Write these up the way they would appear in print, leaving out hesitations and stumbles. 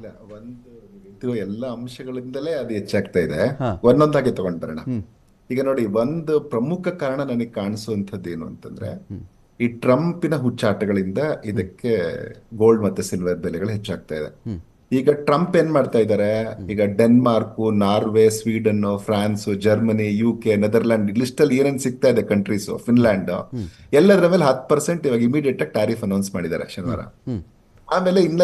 ಇಲ್ಲ ಒಂದು ನೀವು ಹೇಳ್ತಿರೋ ಎಲ್ಲ ಅಂಶಗಳಿಂದಲೇ ಅದು ಹೆಚ್ಚಾಗ್ತಾ ಇದೆ. ಹಾ. ಒಂದೊಂದಾಗಿ ತಗೊಂಡ್ ಬರೋಣ. ಹ್ಮ್. ಈಗ ನೋಡಿ, ಒಂದು ಪ್ರಮುಖ ಕಾರಣ ನನಗೆ ಕಾಣಿಸುವಂಥದ್ದು ಏನು ಅಂತಂದ್ರೆ, ಈ ಟ್ರಂಪಿನ ಹುಚ್ಚಾಟಗಳಿಂದ ಇದಕ್ಕೆ ಗೋಲ್ಡ್ ಮತ್ತೆ ಸಿಲ್ವರ್ ಬೆಲೆಗಳು ಹೆಚ್ಚಾಗ್ತಾ ಇದೆ. ಈಗ ಟ್ರಂಪ್ ಏನ್ ಮಾಡ್ತಾ ಇದ್ದಾರೆ, ಈಗ Denmark, Norway, Sweden, France, Germany, UK, Netherland list ಅಲ್ಲಿ ಏನೇನ್ ಸಿಗ್ತಾ ಇದೆ ಕಂಟ್ರೀಸ್, ಫಿನ್ಲ್ಯಾಂಡ್, ಎಲ್ಲದರ ಮೇಲೆ 10% ಇವಾಗ ಇಮಿಡಿಯೇಟ್ ಆಗಿ ಟ್ಯಾರಿಫ್ ಅನೌನ್ಸ್ ಮಾಡಿದ್ದಾರೆ ಶನಿವಾರ. ಆಮೇಲೆ ಇನ್ನ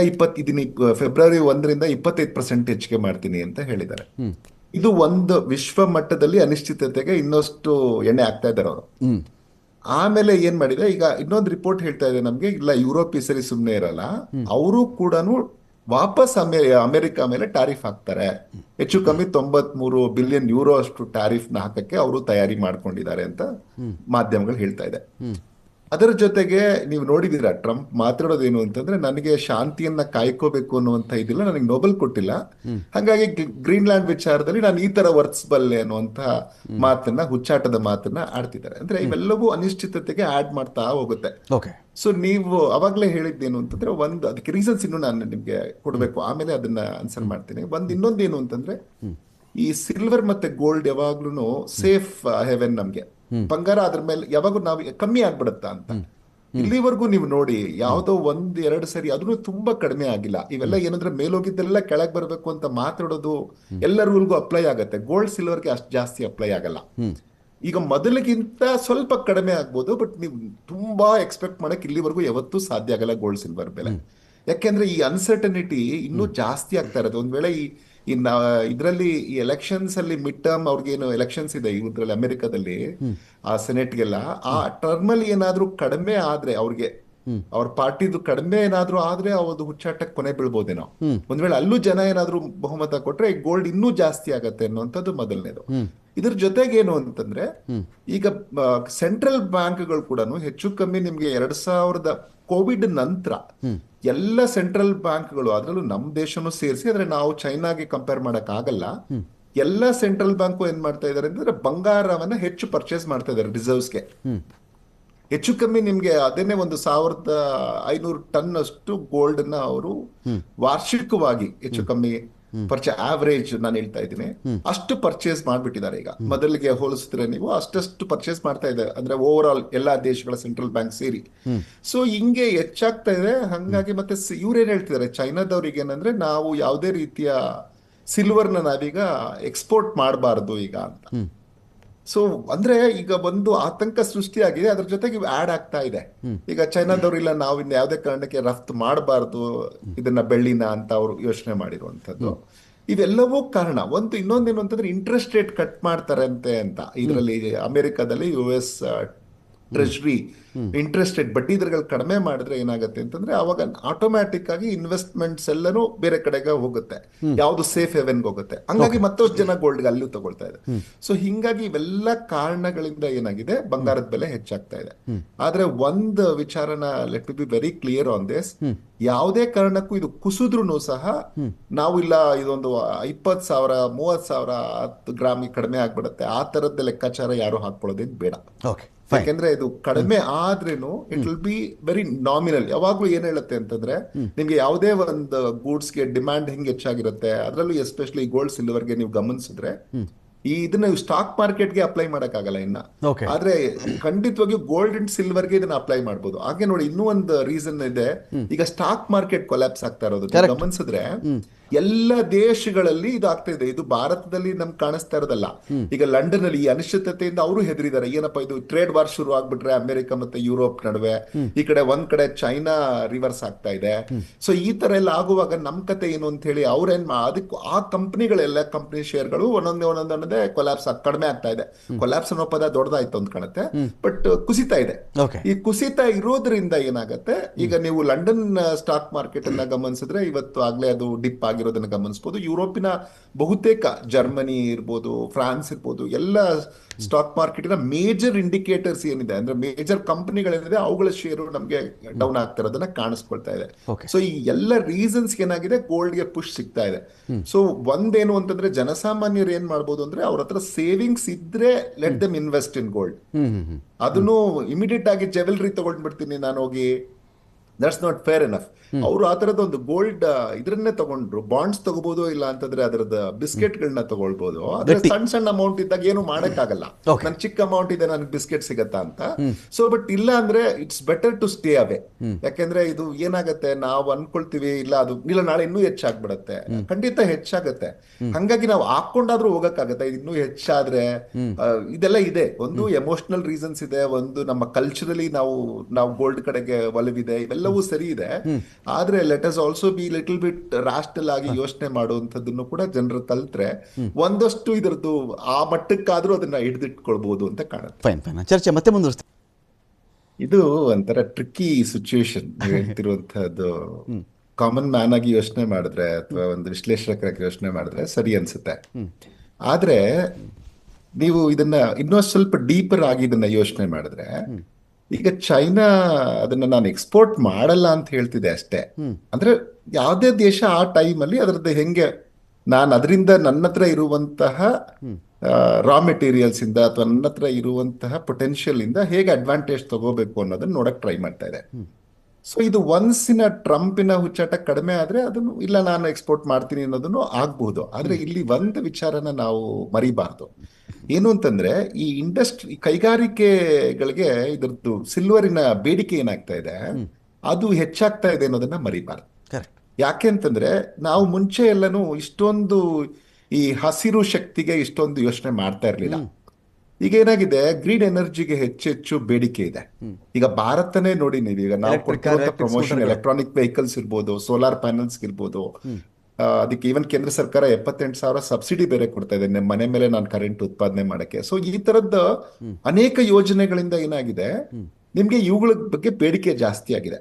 ಫೆಬ್ರವರಿ 1ರಿಂದ 25% ಹೆಚ್ಚಿಗೆ ಮಾಡ್ತೀನಿ ಅಂತ ಹೇಳಿದ್ದಾರೆ. ಇದು ಒಂದು ವಿಶ್ವ ಮಟ್ಟದಲ್ಲಿ ಅನಿಶ್ಚಿತತೆಗೆ ಇನ್ನಷ್ಟು ಎಣ್ಣೆ ಆಗ್ತಾ ಇದ್ದಾರೆ ಅವರು. ಆಮೇಲೆ ಏನ್ ಮಾಡಿದೆ, ಈಗ ಇನ್ನೊಂದು ರಿಪೋರ್ಟ್ ಹೇಳ್ತಾ ಇದೆ ನಮ್ಗೆ, ಇಲ್ಲ ಯುರೋಪ್ ಈ ಸರಿ ಸುಮ್ಮನೆ ಇರಲ್ಲ, ಅವರು ಕೂಡ ವಾಪಸ್ ಅಮೆರಿಕ ಮೇಲೆ ಟ್ಯಾರಿಫ್ ಹಾಕ್ತಾರೆ. ಹೆಚ್ಚು ಕಮ್ಮಿ 93 ಬಿಲಿಯನ್ ಯೂರೋ ಅಷ್ಟು ಟ್ಯಾರಿಫ್ ನ ಹಾಕಕ್ಕೆ ಅವರು ತಯಾರಿ ಮಾಡ್ಕೊಂಡಿದ್ದಾರೆ ಅಂತ ಮಾಧ್ಯಮಗಳು ಹೇಳ್ತಾ ಇದೆ. ಅದರ ಜೊತೆಗೆ ನೀವು ನೋಡಿದೀರಾ, ಟ್ರಂಪ್ ಮಾತಾಡೋದೇನು ಅಂತಂದ್ರೆ, ನನಗೆ ಶಾಂತಿಯನ್ನ ಕಾಯ್ಕೋಬೇಕು ಅನ್ನುವಂತ ಇದಿಲ್ಲ, ನನಗೆ ನೊಬೆಲ್ ಕೊಟ್ಟಿಲ್ಲ, ಹಾಗಾಗಿ ಗ್ರೀನ್ಲ್ಯಾಂಡ್ ವಿಚಾರದಲ್ಲಿ ನಾನು ಈ ತರ ವರ್ತಿಸಬಲ್ಲೆ ಅನ್ನುವಂತ ಮಾತನ್ನ, ಹುಚ್ಚಾಟದ ಮಾತನ್ನ ಆಡ್ತಿದ್ದಾರೆ. ಅಂದ್ರೆ ಇವೆಲ್ಲವೂ ಅನಿಶ್ಚಿತತೆಗೆ ಆಡ್ ಮಾಡ್ತಾ ಹೋಗುತ್ತೆ. ಓಕೆ. ಸೊ ನೀವು ಅವಾಗ್ಲೇ ಹೇಳಿದ್ದೇನು ಅಂತಂದ್ರೆ, ಒಂದು ಅದಕ್ಕೆ ರೀಸನ್ಸ್ ಇನ್ನು ನಾನು ನಿಮ್ಗೆ ಕೊಡ್ಬೇಕು, ಆಮೇಲೆ ಅದನ್ನ ಆನ್ಸರ್ ಮಾಡ್ತೀನಿ. ಇನ್ನೊಂದೇನು ಅಂತಂದ್ರೆ, ಈ ಸಿಲ್ವರ್ ಮತ್ತೆ ಗೋಲ್ಡ್ ಯಾವಾಗ್ಲೂ ಸೇಫ್ ಹೆವೆನ್ ನಮ್ಗೆ. ಬಂಗಾರ ಅದ್ರ ಮೇಲೆ ಯಾವಾಗೂ ನಾವು ಕಮ್ಮಿ ಆಗ್ಬಿಡುತ್ತಾ ಅಂತ. ಇಲ್ಲಿವರೆಗೂ ನೀವು ನೋಡಿ, ಯಾವ್ದೋ 1-2 ಸರಿ ಅದನ್ನು ತುಂಬಾ ಕಡಿಮೆ ಆಗಿಲ್ಲ. ಇವೆಲ್ಲ ಏನಂದ್ರೆ, ಮೇಲೋಗಿದ್ದೆಲ್ಲ ಕೆಳಗ್ ಬರ್ಬೇಕು ಅಂತ ಮಾತಾಡೋದು ಎಲ್ಲ ರೂಲ್ಗೂ ಅಪ್ಲೈ ಆಗತ್ತೆ. ಗೋಲ್ಡ್ ಸಿಲ್ವರ್ಗೆ ಅಷ್ಟು ಜಾಸ್ತಿ ಅಪ್ಲೈ ಆಗಲ್ಲ. ಈಗ ಮೊದಲಿಗಿಂತ ಸ್ವಲ್ಪ ಕಡಿಮೆ ಆಗ್ಬೋದು, ಬಟ್ ನೀವು ತುಂಬಾ ಎಕ್ಸ್ಪೆಕ್ಟ್ ಮಾಡಕ್ ಇಲ್ಲಿವರೆಗೂ ಯಾವತ್ತೂ ಸಾಧ್ಯ ಆಗಲ್ಲ ಗೋಲ್ಡ್ ಸಿಲ್ವರ್ ಬೆಲೆ. ಯಾಕೆಂದ್ರೆ ಈ ಅನ್ಸರ್ಟನಿಟಿ ಇನ್ನೂ ಜಾಸ್ತಿ ಆಗ್ತಾ ಇರೋದು. ಒಂದ್ ವೇಳೆ ಇದರಲ್ಲಿ ಈ ಎಲೆಕ್ಷನ್ಸ್ ಅಲ್ಲಿ ಮಿಡ್ ಟರ್ಮ್, ಅವ್ರಿಗೇನು ಎಲೆಕ್ಷನ್ಸ್ ಇದೆ ಇದ್ರಲ್ಲಿ ಅಮೆರಿಕದಲ್ಲಿ, ಆ ಸೆನೆಟ್ಗೆಲ್ಲ, ಆ ಟರ್ಮ್ ಅಲ್ಲಿ ಏನಾದ್ರೂ ಕಡಿಮೆ ಆದ್ರೆ ಅವ್ರಿಗೆ, ಅವ್ರ ಪಾರ್ಟಿದು ಕಡಿಮೆ ಏನಾದ್ರೂ ಆದ್ರೆ ಅವ್ರದ್ದು ಹುಚ್ಚಾಟಕ್ಕೆ ಕೊನೆ ಬೀಳ್ಬೋದೇನೋ. ಒಂದ್ ವೇಳೆ ಅಲ್ಲೂ ಜನ ಏನಾದ್ರೂ ಬಹುಮತ ಕೊಟ್ರೆ ಗೋಲ್ಡ್ ಇನ್ನೂ ಜಾಸ್ತಿ ಆಗತ್ತೆ ಅನ್ನುವಂಥದ್ದು ಮೊದಲನೇದು. ಇದ್ರ ಜೊತೆಗೆ ಏನು ಅಂತಂದ್ರೆ, ಈಗ ಸೆಂಟ್ರಲ್ ಬ್ಯಾಂಕ್ಗಳು ಕೂಡ ಹೆಚ್ಚು ಕಮ್ಮಿ ನಿಮ್ಗೆ 2000 ಕೋವಿಡ್ ನಂತರ ಎಲ್ಲ ಸೆಂಟ್ರಲ್ ಬ್ಯಾಂಕ್ಗಳು, ಅದರಲ್ಲೂ ನಮ್ ದೇಶನೂ ಸೇರಿಸಿ, ಆದ್ರೆ ನಾವು ಚೈನಾಗೆ ಕಂಪೇರ್ ಮಾಡಕ್ ಆಗಲ್ಲ, ಎಲ್ಲ ಸೆಂಟ್ರಲ್ ಬ್ಯಾಂಕು ಏನ್ ಮಾಡ್ತಾ ಇದಾರೆ ಅಂತಂದ್ರೆ, ಬಂಗಾರವನ್ನ ಹೆಚ್ಚು ಪರ್ಚೇಸ್ ಮಾಡ್ತಾ ಇದಾರೆ ರಿಸರ್ವ್ಸ್ಗೆ. ಹೆಚ್ಚು ಕಮ್ಮಿ ನಿಮ್ಗೆ ಅದೇನೆ 1500 ಟನ್ ಅಷ್ಟು ಗೋಲ್ಡ್ ನ ಅವರು ವಾರ್ಷಿಕವಾಗಿ ಹೆಚ್ಚು ಕಮ್ಮಿ ಆವರೇಜ್ ನಾನು ಹೇಳ್ತಾ ಇದ್ದೀನಿ, ಅಷ್ಟು ಪರ್ಚೇಸ್ ಮಾಡ್ಬಿಟ್ಟಿದ್ದಾರೆ. ಈಗ ಮೊದಲಿಗೆ ಹೋಲಿಸಿದ್ರೆ ನೀವು ಅಷ್ಟಷ್ಟು ಪರ್ಚೇಸ್ ಮಾಡ್ತಾ ಇದ್ದಾರೆ, ಅಂದ್ರೆ ಓವರ್ ಆಲ್ ಎಲ್ಲಾ ದೇಶಗಳ ಸೆಂಟ್ರಲ್ ಬ್ಯಾಂಕ್ ಸೇರಿ. ಸೊ ಹಿಂಗೆ ಹೆಚ್ಚಾಗ್ತಾ ಇದೆ. ಹಂಗಾಗಿ ಮತ್ತೆ ಇವ್ರೇನ್ ಹೇಳ್ತಿದ್ದಾರೆ, ಚೈನಾದವ್ರಿಗೆ ಏನಂದ್ರೆ, ನಾವು ಯಾವುದೇ ರೀತಿಯ ಸಿಲ್ವರ್ನ ನಾವೀಗ ಎಕ್ಸ್ಪೋರ್ಟ್ ಮಾಡಬಾರದು ಈಗ ಅಂತ. ಸೊ ಅಂದ್ರೆ ಈಗ ಒಂದು ಆತಂಕ ಸೃಷ್ಟಿಯಾಗಿದೆ, ಅದ್ರ ಜೊತೆಗೆ ಆಡ್ ಆಗ್ತಾ ಇದೆ. ಈಗ ಚೈನಾದವ್ರು, ಇಲ್ಲ ನಾವು ಇನ್ನು ಯಾವುದೇ ಕಾರಣಕ್ಕೆ ರಫ್ತು ಮಾಡಬಾರ್ದು ಇದನ್ನ ಬೆಳ್ಳಿನ ಅಂತ ಅವರು ಯೋಚನೆ ಮಾಡಿರುವಂತದ್ದು. ಇವೆಲ್ಲವೂ ಕಾರಣ. ಇನ್ನೊಂದೇನು ಅಂತಂದ್ರೆ, ಇಂಟ್ರೆಸ್ಟ್ ರೇಟ್ ಕಟ್ ಮಾಡ್ತಾರೆ ಅಂತ ಇದರಲ್ಲಿ ಅಮೆರಿಕದಲ್ಲಿ US ಟ್ರೆಜರಿ ಇಂಟ್ರೆಸ್ಟ್ ರೇಟ್ ಬಡ್ಡಿ ದರಗಳು ಕಡಿಮೆ ಮಾಡಿದ್ರೆ ಏನಾಗುತ್ತೆ ಅಂತಂದ್ರೆ, ಅವಾಗ ಆಟೋಮ್ಯಾಟಿಕ್ ಆಗಿ ಇನ್ವೆಸ್ಟ್ಮೆಂಟ್ಸ್ ಎಲ್ಲನೂ ಬೇರೆ ಕಡೆಗೆ ಹೋಗುತ್ತೆ, ಯಾವ್ದು ಸೇಫ್ ಹೆವೆನ್ಗೆ ಹೋಗುತ್ತೆ. ಹಂಗಾಗಿ ಮತ್ತಷ್ಟು ಜನ ಗೋಲ್ಡ್ಗೆ ಅಲ್ಲೂ ತಗೊಳ್ತಾ ಇದೆ. ಸೊ ಹಿಂಗಾಗಿ ಇವೆಲ್ಲ ಕಾರಣಗಳಿಂದ ಏನಾಗಿದೆ, ಬಂಗಾರದ ಬೆಲೆ ಹೆಚ್ಚಾಗ್ತಾ ಇದೆ. ಆದ್ರೆ ಒಂದು ವಿಚಾರನ let me be very clear on this, ಯಾವುದೇ ಕಾರಣಕ್ಕೂ ಇದು ಕುಸಿದ್ರೂ ಸಹ ನಾವು ಇಲ್ಲ ಇದೊಂದು 20,000 30,000 10 ಗ್ರಾಮಿಗೆ ಕಡಿಮೆ ಆಗ್ಬಿಡುತ್ತೆ ಆ ತರದ್ದು ಲೆಕ್ಕಾಚಾರ ಯಾರು ಹಾಕೊಳ್ಳೋದೇನು ಬೇಡ. ಯಾಕೆಂದ್ರೆ ಇದು ಕಡಿಮೆ ಆದ್ರೇನು it will be very nominal. ಯಾವಾಗ್ಲೂ ಏನ್ ಹೇಳುತ್ತೆ ಅಂತಂದ್ರೆ, ನಿಮ್ಗೆ ಯಾವುದೇ ಒಂದು ಗೂಡ್ಸ್ಗೆ ಡಿಮ್ಯಾಂಡ್ ಹೆಂಗ್ ಹೆಚ್ಚಾಗಿರುತ್ತೆ, ಅದರಲ್ಲೂ ಎಸ್ಪೆಷಲಿ ಗೋಲ್ಡ್ ಸಿಲ್ವರ್ಗೆ ನೀವು ಗಮನಿಸಿದ್ರೆ, ಇದನ್ನ ಸ್ಟಾಕ್ ಮಾರ್ಕೆಟ್ಗೆ ಅಪ್ಲೈ ಮಾಡಕ್ ಆಗಲ್ಲ ಇನ್ನ. ಆದ್ರೆ ಖಂಡಿತವಾಗಿಯೂ ಗೋಲ್ಡ್ ಅಂಡ್ ಸಿಲ್ವರ್ಗೆ ಇದನ್ನ ಅಪ್ಲೈ ಮಾಡಬಹುದು. ಹಾಗೆ ನೋಡಿ, ಇನ್ನೂ ಒಂದು ರೀಸನ್ ಇದೆ. ಈಗ ಸ್ಟಾಕ್ ಮಾರ್ಕೆಟ್ ಕೊಲ್ಯಾಪ್ಸ್ ಆಗ್ತಾ ಇರೋದು ಗಮನಿಸಿದ್ರೆ, ಎಲ್ಲ ದೇಶಗಳಲ್ಲಿ ಇದು ಆಗ್ತಾ ಇದೆ. ಇದು ಭಾರತದಲ್ಲಿ ನಮ್ಗೆ ಕಾಣಿಸ್ತಾ ಇರೋದಲ್ಲ. ಈಗ ಲಂಡನ್ ಅಲ್ಲಿ ಈ ಅನಿಶ್ಚಿತತೆಯಿಂದ ಅವರು ಹೆದರಿದ್ದಾರೆ, ಏನಪ್ಪಾ ಇದು ಟ್ರೇಡ್ ವಾರ್ ಶುರು ಆಗ್ಬಿಟ್ರೆ ಅಮೆರಿಕ ಮತ್ತೆ ಯುರೋಪ್ ನಡುವೆ, ಈ ಕಡೆ ಒಂದ್ ಕಡೆ ಚೈನಾ ರಿವರ್ಸ್ ಆಗ್ತಾ ಇದೆ. ಸೊ ಈ ತರ ಎಲ್ಲ ಆಗುವಾಗ ನಮ್ ಕತೆ ಏನು ಅಂತ ಹೇಳಿ ಅವ್ರೇನ್ ಅದಕ್ಕೂ ಆ ಕಂಪನಿ ಶೇರ್ಗಳು ಒಂದೊಂದೇ ಕೊಲ್ಯಾಪ್ಸ್ ಕಡಿಮೆ ಆಗ್ತಾ ಇದೆ. ಕೊಲ್ಯಾಪ್ಸ್ ಅನ್ನೋ ಪದ ದೊಡ್ಡದಾಯ್ತು ಅಂತ ಕಾಣುತ್ತೆ, ಬಟ್ ಕುಸಿತಾ ಇದೆ. ಈ ಕುಸಿತ ಇರೋದ್ರಿಂದ ಏನಾಗತ್ತೆ, ಈಗ ನೀವು ಲಂಡನ್ ಸ್ಟಾಕ್ ಮಾರ್ಕೆಟ್ ಅನ್ನ ಗಮನಿಸಿದ್ರೆ ಇವತ್ತು ಆಗ್ಲೇ ಅದು ಡಿಪ್ ಆಗಿರೋದನ್ನ ಗಮನಿಸಬಹುದು. ಯುರೋಪಿನ ಬಹುತೇಕ ಜರ್ಮನಿ ಇರ್ಬೋದು, ಫ್ರಾನ್ಸ್ ಇರ್ಬೋದು, ಎಲ್ಲ ಸ್ಟಾಕ್ ಮಾರ್ಕೆಟಿನ ಮೇಜರ್ ಇಂಡಿಕೇಟರ್ಸ್ ಏನಿದೆ ಅಂದ್ರೆ ಮೇಜರ್ ಕಂಪನಿಗಳೇನಿದೆ ಅವುಗಳ ಶೇರು ನಮ್ಗೆ ಡೌನ್ ಆಗ್ತಾ ಇರೋದನ್ನ ಕಾಣಿಸ್ಕೊಳ್ತಾ ಇದೆ. ಸೊ ಈ ಎಲ್ಲ ರೀಸನ್ಸ್ ಏನಾಗಿದೆ, ಗೋಲ್ಡ್ಗೆ ಪುಷ್ ಸಿಗ್ತಾ ಇದೆ. ಸೊ ಒಂದೇನು ಅಂತಂದ್ರೆ, ಜನಸಾಮಾನ್ಯರು ಏನ್ ಮಾಡ್ಬೋದು ಅಂದ್ರೆ, ಅವ್ರ ಹತ್ರ ಸೇವಿಂಗ್ಸ್ ಇದ್ರೆ let them invest in gold. ಅದನ್ನು ಇಮಿಡಿಯೇಟ್ ಆಗಿ ಜೆವೆಲ್ರಿ ತಗೊಂಡ್ಬಿಡ್ತೀನಿ ನಾನು ಹೋಗಿ, ದಟ್ಸ್ ನಾಟ್ ಫೇರ್ ಎನಫ್. ಅವರು ಆ ತರದ ಒಂದು ಗೋಲ್ಡ್ ಇದ್ರನ್ನೇ ತಗೊಂಡ್ರು, ಬಾಂಡ್ಸ್ ತಗೋಬಹುದು, ಇಲ್ಲ ಅಂತಂದ್ರೆ ಅದರದ ಬಿಸ್ಕೆಟ್ಗಳನ್ನ ತಗೊಳ್ಬಹುದು. ಆದ್ರೆ ಗಟ್ಟಿ. ಸಣ್ಣ ಸಣ್ಣ ಅಮೌಂಟ್ ಇದ್ದಾಗ ಏನು ಮಾಡಕ್ಕಾಗಲ್ಲ. Okay. ನನ್ ಚಿಕ್ಕ ಅಮೌಂಟ್ ಇದೆ, ನನ್ಗೆ ಬಿಸ್ಕೆಟ್ ಸಿಗತ್ತಾ ಅಂತ. ಸೊ ಬಟ್ ಇಲ್ಲ ಅಂದ್ರೆ it's better to stay away. ಯಾಕೆಂದ್ರೆ ಇದು ಏನಾಗತ್ತೆ, ನಾವು ಅನ್ಕೊಳ್ತೀವಿ ಇಲ್ಲ ಅದು ಇಲ್ಲ ನಾಳೆ ಇನ್ನೂ ಹೆಚ್ಚಾಗ್ಬಿಡತ್ತೆ, ಖಂಡಿತ ಹೆಚ್ಚಾಗತ್ತೆ. ಹಂಗಾಗಿ ನಾವು ಹಾಕೊಂಡಾದ್ರೂ ಹೋಗಕ್ಕಾಗತ್ತೆ. ಇದು ಇನ್ನೂ ಹೆಚ್ಚಾದ್ರೆ ಇದೆಲ್ಲ ಇದೆ. ಒಂದು ಎಮೋಷನಲ್ ರೀಸನ್ಸ್ ಇದೆ, ಒಂದು ನಮ್ಮ ಕಲ್ಚರಲಿ ನಾವು ಗೋಲ್ಡ್ ಕಡೆಗೆ ಒಲವಿದೆ, ಇವೆಲ್ಲವೂ ಸರಿ ಇದೆ. ಆದ್ರೆ let us also be little bit rational ಆಗಿ ಯೋಚನೆ ಮಾಡುವಂತದ್ದನ್ನು ಕೂಡ ಜನರು ಕಲ್ತ್ರೆ ಒಂದಷ್ಟು ಇದರದ್ದು ಆ ಮಟ್ಟಕ್ಕಾದ್ರೂ ಅದನ್ನ ಹಿಡಿದಿಟ್ಕೊಳ್ಬಹುದು ಅಂತ ಕಾಣುತ್ತೆ. ಫೈನ್ ಫೈನ್, ಚರ್ಚೆ ಮತ್ತೆ ಮುಂದುವರಿಸ್ತೀವಿ. ಇದು ಒಂಥರ ಟ್ರಿಕ್ಕಿ ಸಿಚುವೇಶನ್ ಹೇಳ್ತಿರುವಂತಹದ್ದು. ಕಾಮನ್ ಮ್ಯಾನ್ ಆಗಿ ಯೋಚನೆ ಮಾಡಿದ್ರೆ ಅಥವಾ ಒಂದು ವಿಶ್ಲೇಷಕರಾಗಿ ಯೋಚನೆ ಮಾಡಿದ್ರೆ ಸರಿ ಅನ್ಸುತ್ತೆ. ಆದ್ರೆ ನೀವು ಇದನ್ನ ಇನ್ನೊಂದು ಸ್ವಲ್ಪ ಡೀಪರ್ ಆಗಿ ಇದನ್ನ ಯೋಚನೆ ಮಾಡಿದ್ರೆ, ಈಗ ಚೈನಾ ಅದನ್ನ ನಾನು ಎಕ್ಸ್ಪೋರ್ಟ್ ಮಾಡಲ್ಲ ಅಂತ ಹೇಳ್ತಿದೆ ಅಷ್ಟೇ. ಅಂದ್ರೆ ಯಾವುದೇ ದೇಶ ಆ ಟೈಮಲ್ಲಿ ಅದರದ್ದು ಹೆಂಗೆ ನಾನು ಅದರಿಂದ ನನ್ನ ಹತ್ರ ಇರುವಂತಹ ರಾ ಮೆಟೀರಿಯಲ್ಸ್ ಇಂದ ಅಥವಾ ನನ್ನ ಹತ್ರ ಇರುವಂತಹ ಪೊಟೆನ್ಶಿಯಲ್ ಇಂದ ಹೇಗೆ ಅಡ್ವಾಂಟೇಜ್ ತಗೋಬೇಕು ಅನ್ನೋದನ್ನ ನೋಡಕ್ ಟ್ರೈ ಮಾಡ್ತಾ ಇದೆ. ಸೊ ಇದು ಒನ್ಸಿನ ಟ್ರಂಪಿನ ಹುಚ್ಚಾಟ ಕಡಿಮೆ ಆದ್ರೆ ಅದನ್ನು ಇಲ್ಲ ನಾನು ಎಕ್ಸ್ಪೋರ್ಟ್ ಮಾಡ್ತೀನಿ ಅನ್ನೋದನ್ನು ಆಗ್ಬಹುದು. ಆದ್ರೆ ಇಲ್ಲಿ ಒಂದು ವಿಚಾರನ ನಾವು ಮರಿಬಾರ್ದು. ಏನು ಅಂತಂದ್ರೆ ಈ ಇಂಡಸ್ಟ್ರಿ ಕೈಗಾರಿಕೆಗಳಿಗೆ ಇದರದ್ದು ಸಿಲ್ವರಿನ ಬೇಡಿಕೆ ಏನಾಗ್ತಾ ಇದೆ, ಅದು ಹೆಚ್ಚಾಗ್ತಾ ಇದೆ ಅನ್ನೋದನ್ನ ಮರಿಬಾರ್ದು. ಯಾಕೆ ಅಂತಂದ್ರೆ ನಾವು ಮುಂಚೆ ಎಲ್ಲನೂ ಇಷ್ಟೊಂದು ಈ ಹಸಿರು ಶಕ್ತಿಗೆ ಇಷ್ಟೊಂದು ಯೋಚನೆ ಮಾಡ್ತಾ ಇರ್ಲಿಲ್ಲ. ಈಗ ಏನಾಗಿದೆ, ಗ್ರೀನ್ ಎನರ್ಜಿಗೆ ಹೆಚ್ಚೆಚ್ಚು ಬೇಡಿಕೆ ಇದೆ. ಈಗ ಭಾರತನೇ ನೋಡಿ ನೀವು, ಈಗ ನಾವು ಕೊಡ್ತಿರುವಂತ ಪ್ರಮೋಷನ್ ಎಲೆಕ್ಟ್ರಾನಿಕ್ ವೆಹಿಕಲ್ಸ್ ಇರ್ಬೋದು, ಸೋಲಾರ್ ಪ್ಯಾನಲ್ಸ್ ಇರ್ಬೋದು, ಅದಕ್ಕೆ ಈವನ್ ಕೇಂದ್ರ ಸರ್ಕಾರ 78,000 ಸಬ್ಸಿಡಿ ಬೇರೆ ಕೊಡ್ತಾ ಇದೆ ಮನೆ ಮೇಲೆ ನಾನು ಕರೆಂಟ್ ಉತ್ಪಾದನೆ ಮಾಡಕ್ಕೆ. ಸೊ ಈ ತರದ ಅನೇಕ ಯೋಜನೆಗಳಿಂದ ಏನಾಗಿದೆ, ನಿಮ್ಗೆ ಇವುಗಳ ಬಗ್ಗೆ ಬೇಡಿಕೆ ಜಾಸ್ತಿ ಆಗಿದೆ.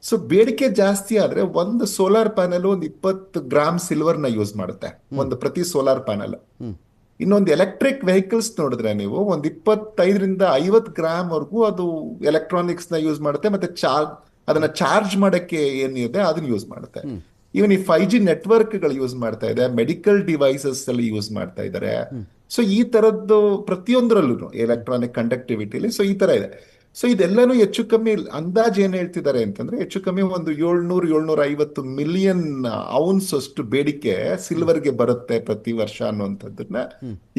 ಸೊ ಬೇಡಿಕೆ ಜಾಸ್ತಿ ಆದ್ರೆ ಒಂದು ಸೋಲಾರ್ ಪ್ಯಾನಲ್ ಒಂದು 20 ಗ್ರಾಮ್ ಸಿಲ್ವರ್ ನ ಯೂಸ್ ಮಾಡುತ್ತೆ, ಒಂದು ಪ್ರತಿ ಸೋಲಾರ್ ಪ್ಯಾನಲ್. ಇನ್ನೊಂದು ಎಲೆಕ್ಟ್ರಿಕ್ ವೆಹಿಕಲ್ಸ್ ನೋಡಿದ್ರೆ ನೀವು ಒಂದು 25ರಿಂದ 50 ಗ್ರಾಮ್ ವರ್ಗೂ ಅದು ಎಲೆಕ್ಟ್ರಾನಿಕ್ಸ್ ನ ಯೂಸ್ ಮಾಡುತ್ತೆ. ಮತ್ತೆ ಅದನ್ನ ಚಾರ್ಜ್ ಮಾಡಕ್ಕೆ ಏನಿದೆ ಅದನ್ನ ಯೂಸ್ ಮಾಡುತ್ತೆ. ಇವನ್ ಈ 5G ನೆಟ್ವರ್ಕ್ಗಳು ಯೂಸ್ ಮಾಡ್ತಾ ಇದೆ, ಮೆಡಿಕಲ್ ಡಿವೈಸಸ್ ಅಲ್ಲಿ ಯೂಸ್ ಮಾಡ್ತಾ ಇದ್ದಾರೆ. ಸೊ ಈ ತರದ್ದು ಪ್ರತಿಯೊಂದರಲ್ಲೂ ಎಲೆಕ್ಟ್ರಾನಿಕ್ ಕಂಡಕ್ಟಿವಿಟಿಲಿ ಸೊ ಈ ತರ ಇದೆ. ಸೊ ಇದೆಲ್ಲಾನು ಹೆಚ್ಚು ಕಮ್ಮಿ ಅಂದಾಜ್ ಏನ್ ಹೇಳ್ತಿದ್ದಾರೆ ಅಂತಂದ್ರೆ, ಹೆಚ್ಚು ಕಮ್ಮಿ ಒಂದು 700-750 ಮಿಲಿಯನ್ ಔನ್ಸ್ ಅಷ್ಟು ಬೇಡಿಕೆ ಸಿಲ್ವರ್ಗೆ ಬರುತ್ತೆ ಪ್ರತಿ ವರ್ಷ ಅನ್ನುವಂಥದ್ದನ್ನ